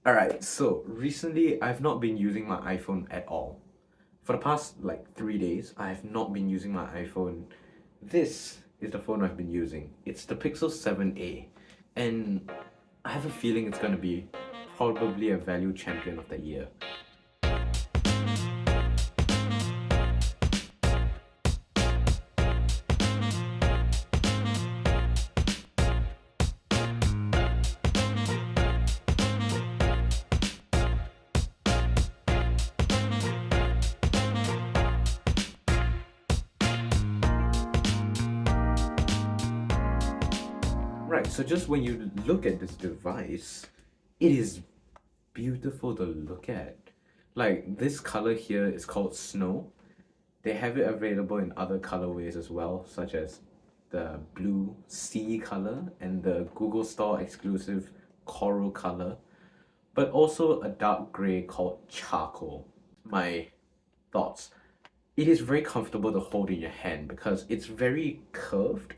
Alright, so recently I've not been using my iPhone at all. For the past like 3 days, I have not been using my iPhone. This is the phone I've been using. It's the Pixel 7a, and I have a feeling it's gonna be probably a value champion of the year. Right, so just when you look at this device, it is beautiful to look at. Like this color here is called Snow. They have it available in other colorways as well, such as the blue sea color and the Google Store exclusive coral color, but also a dark gray called charcoal. My thoughts. It is very comfortable to hold in your hand because it's very curved,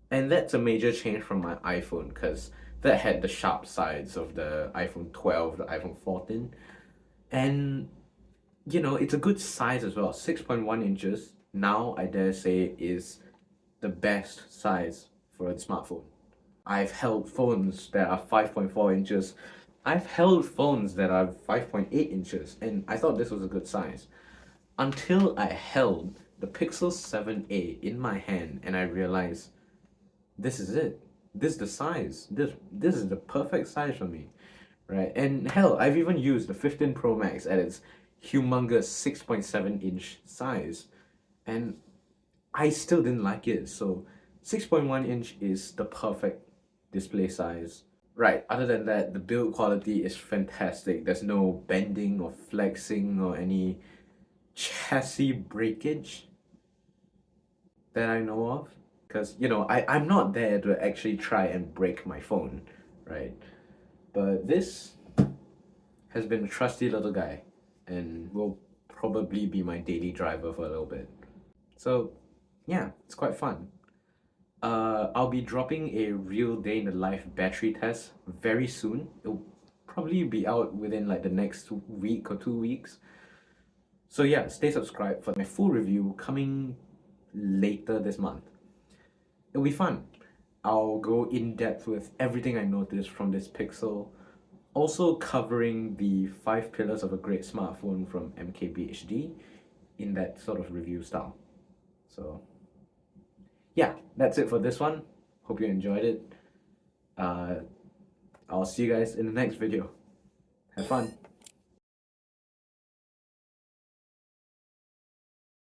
and that's a major change from my iPhone because that had the sharp sides of the iPhone 12, the iPhone 14, and it's a good size as well. 6.1 inches, now I dare say, is the best size for a smartphone. I've held phones that are 5.4 inches. I've held phones that are 5.8 inches, and I thought this was a good size. Until I held the Pixel 7a in my hand and I realized this is it. This is the size. This is the perfect size for me, right? And hell, I've even used the 15 Pro Max at its humongous 6.7-inch size, and I still didn't like it. So 6.1 inch is the perfect display size. Right, other than that, the build quality is fantastic. There's no bending or flexing or any chassis breakage that I know of. Because, I'm not there to actually try and break my phone, right? But this has been a trusty little guy and will probably be my daily driver for a little bit. So, yeah, it's quite fun. I'll be dropping a real day in the life battery test very soon. It'll probably be out within like the next week or 2 weeks. So yeah, stay subscribed for my full review coming later this month. It'll be fun. I'll go in depth with everything I noticed from this Pixel, also covering the 5 pillars of a great smartphone from MKBHD in that sort of review style. So yeah, that's it for this one. Hope you enjoyed it. Uh, I'll see you guys in the next video. Have fun.